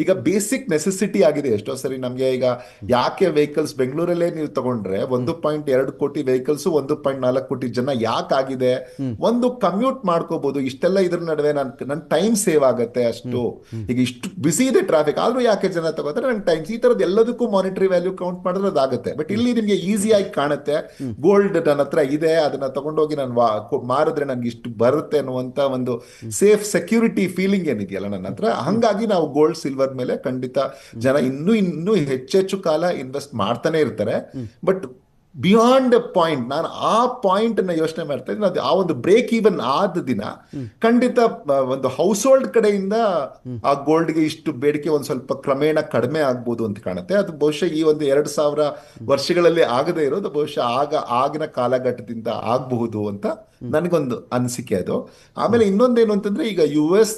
ಈಗ ಬೇಸಿಕ್ ನೆಸೆಸಿಟಿ ಆಗಿದೆ. ಎಷ್ಟೋ ಸರಿ ನಮ್ಗೆ ಈಗ ಯಾಕೆ ವೆಹಿಕಲ್ಸ್ ಬೆಂಗಳೂರಲ್ಲೇ ನೀವು ತಗೊಂಡ್ರೆ 1.2 ಕೋಟಿ ವೆಹಿಕಲ್ಸ್ 1.4 ಕೋಟಿ ಜನ ಯಾಕಾಗಿದೆ, ಒಂದು ಕಮ್ಯೂಟ್ ಮಾಡ್ಕೋಬಹುದು, ಇಷ್ಟೆಲ್ಲ ಇದ್ರ ನಡುವೆ ನನ್ ಟೈಮ್ ಸೇವ್ ಆಗತ್ತೆ. ಅಷ್ಟು ಈಗ ಇಷ್ಟು ಬಿಸಿ ಇದೆ ಟ್ರಾಫಿಕ್, ಆದ್ರೂ ಯಾಕೆ ಜನ ತಗೋತಾರೆ, ನನ್ ಟೈಮ್, ಈ ತರದ್ ಎಲ್ಲದಕ್ಕೂ ಮಾನಿಟರಿ ವ್ಯಾಲ್ಯೂ ಕೌಂಟ್ ಮಾಡಿದ್ರೆ ಅದಾಗುತ್ತೆ. ಬಟ್ ಇಲ್ಲಿ ನಿಮ್ಗೆ ಈಸಿಯಾಗಿ ಕಾಣುತ್ತೆ, ಗೋಲ್ಡ್ ನನ್ನ ಹತ್ರ ಇದೆ, ಅದನ್ನ ತಗೊಂಡೋಗಿ ನಾನು ಮಾರಿದ್ರೆ ನನ್ಗೆ ಇಷ್ಟು ಬರುತ್ತೆ ಅನ್ನುವಂತ ಒಂದು ಸೇಫ್ ಸೆಕ್ಯೂರಿಟಿ ಫೀಲಿಂಗ್ ಏನಿದೆಯಲ್ಲ ನನ್ನ ಹತ್ರ. ಹಂಗಾಗಿ ನಾವು ಗೋಲ್ಡ್, ಸಿಲ್ವರ್ ಮೇಲೆ ಖಂಡಿತ ಜನ ಇನ್ನೂ ಹೆಚ್ಚೆಚ್ಚು ಕಾಲ ಇನ್ವೆಸ್ಟ್ ಮಾಡ್ತಾನೆ ಇರ್ತಾರೆ. ಬಟ್ ಬಿಯಾಂಡ್ ಪಾಯಿಂಟ್, ನಾನು ಆ ಪಾಯಿಂಟ್ ಅನ್ನ ಯೋಚನೆ ಮಾಡ್ತಾ ಇದ್ದೀನಿ. ಅದು ಆ ಒಂದು ಬ್ರೇಕ್ ಈವನ್ ಆದ ದಿನ ಖಂಡಿತ ಒಂದು ಹೌಸ್ ಹೋಲ್ಡ್ ಕಡೆಯಿಂದ ಆ ಗೋಲ್ಡ್ಗೆ ಇಷ್ಟು ಬೇಡಿಕೆ ಒಂದ್ ಸ್ವಲ್ಪ ಕ್ರಮೇಣ ಕಡಿಮೆ ಆಗ್ಬೋದು ಅಂತ ಕಾಣುತ್ತೆ. ಅದು ಬಹುಶಃ ಈ ಒಂದು 2000 ವರ್ಷಗಳಲ್ಲಿ ಆಗದೆ ಇರೋದು ಬಹುಶಃ ಆಗಿನ ಕಾಲಘಟ್ಟದಿಂದ ಆಗಬಹುದು ಅಂತ ನನಗೊಂದು ಅನಿಸಿಕೆ ಅದು. ಆಮೇಲೆ ಇನ್ನೊಂದೇನು ಅಂತಂದ್ರೆ, ಈಗ US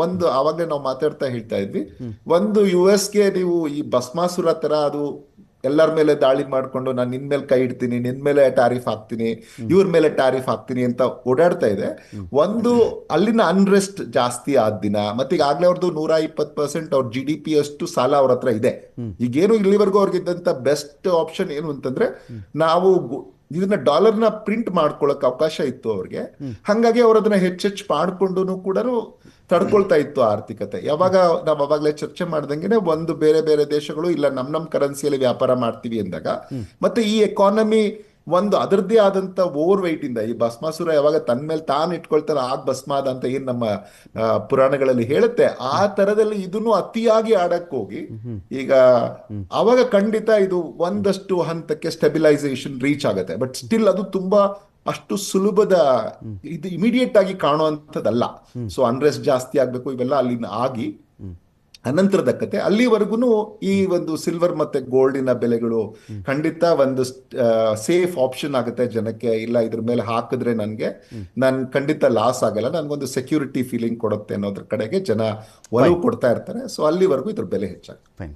ಒಂದು ಆವಾಗಲೇ ನಾವು ಮಾತಾಡ್ತಾ ಹೇಳ್ತಾ ಇದ್ವಿ, ಒಂದು US ನೀವು ಈ ಭಸ್ಮಾಸುರ ತರ ಅದು ಎಲ್ಲರ ಮೇಲೆ ದಾಳಿ ಮಾಡ್ಕೊಂಡು ನಾನು ನಿನ್ ಮೇಲೆ ಕೈ ಇಡ್ತೀನಿ, ನಿನ್ ಮೇಲೆ ಟ್ಯಾರಿಫ್ ಹಾಕ್ತೀನಿ, ಇವ್ರ ಮೇಲೆ ಟ್ಯಾರಿಫ್ ಹಾಕ್ತೀನಿ ಅಂತ ಓಡಾಡ್ತಾ ಇದೆ. ಒಂದು ಅಲ್ಲಿನ ಅನ್ರೆಸ್ಟ್ ಜಾಸ್ತಿ ಆದ ದಿನ, ಮತ್ತೆ ಈಗಾಗಲೇ ಅವ್ರದ್ದು 120% ಅವ್ರ GDP ಅಷ್ಟು ಸಾಲ ಅವ್ರ ಹತ್ರ ಇದೆ. ಈಗೇನು ಇಲ್ಲಿವರೆಗೂ ಅವ್ರಿಗಿದ್ದಂತ ಬೆಸ್ಟ್ ಆಪ್ಷನ್ ಏನು ಅಂತಂದ್ರೆ, ನಾವು ಇದನ್ನ ಡಾಲರ್ನ ಪ್ರಿಂಟ್ ಮಾಡ್ಕೊಳಕ್ ಅವಕಾಶ ಇತ್ತು ಅವ್ರಿಗೆ. ಹಂಗಾಗಿ ಅವ್ರು ಅದನ್ನ ಹೆಚ್ಚೆಚ್ಚು ಮಾಡ್ಕೊಂಡು ಕೂಡ ತಡ್ಕೊಳ್ತಾ ಇತ್ತು ಆರ್ಥಿಕತೆ. ಯಾವಾಗ ನಾವು ಅವಾಗಲೇ ಚರ್ಚೆ ಮಾಡ್ದಂಗೆನೆ ಒಂದು ಬೇರೆ ಬೇರೆ ದೇಶಗಳು ಇಲ್ಲ ನಮ್ ಕರೆನ್ಸಿಯಲ್ಲಿ ವ್ಯಾಪಾರ ಮಾಡ್ತೀವಿ ಅಂದಾಗ, ಮತ್ತೆ ಈ ಎಕಾನಮಿ ಒಂದು ಅದರದ್ದೇ ಆದಂತ ಓವರ್ ವೆಯ್ಟ್ ಇಂದ, ಈ ಭಸ್ಮಾಸುರ ಯಾವಾಗ ತನ್ನ ಮೇಲೆ ತಾನು ಇಟ್ಕೊಳ್ತಾನೆ ಆಗ ಭಸ್ಮಾದ ಅಂತ ಏನ್ ನಮ್ಮ ಪುರಾಣಗಳಲ್ಲಿ ಹೇಳುತ್ತೆ, ಆ ತರದಲ್ಲಿ ಇದನ್ನು ಅತಿಯಾಗಿ ಆಡಕ್ ಹೋಗಿ ಈಗ ಅವಾಗ ಖಂಡಿತ ಇದು ಒಂದಷ್ಟು ಹಂತಕ್ಕೆ ಸ್ಟೆಬಿಲೈಸೇಷನ್ ರೀಚ್ ಆಗುತ್ತೆ. ಬಟ್ ಸ್ಟಿಲ್ ಅದು ತುಂಬಾ ಅಷ್ಟು ಸುಲಭದ ಇದು ಇಮಿಡಿಯೇಟ್ ಆಗಿ ಕಾಣುವಂಥದ್ದಲ್ಲ. ಸೊ ಅನ್ರೆಸ್ಟ್ ಜಾಸ್ತಿ ಆಗ್ಬೇಕು, ಇವೆಲ್ಲ ಅಲ್ಲಿನ ಆಗಿ ಅನಂತರದ ಕತೆ. ಅಲ್ಲಿವರೆಗೂ ಈ ಒಂದು ಸಿಲ್ವರ್ ಮತ್ತೆ ಗೋಲ್ಡಿನ ಬೆಲೆಗಳು ಖಂಡಿತ ಒಂದು ಸೇಫ್ ಆಪ್ಷನ್ ಆಗುತ್ತೆ ಜನಕ್ಕೆ. ಇಲ್ಲ ಇದ್ರ ಮೇಲೆ ಹಾಕಿದ್ರೆ ನನ್ ಖಂಡಿತ ಲಾಸ್ ಆಗಲ್ಲ, ನನ್ಗೊಂದು ಸೆಕ್ಯೂರಿಟಿ ಫೀಲಿಂಗ್ ಕೊಡುತ್ತೆ ಅನ್ನೋದ್ರ ಕಡೆಗೆ ಜನ ಒಲವು ಕೊಡ್ತಾ ಇರ್ತಾರೆ. ಸೊ ಅಲ್ಲಿವರೆಗೂ ಇದ್ರ ಬೆಲೆ ಹೆಚ್ಚಾಗುತ್ತೆ.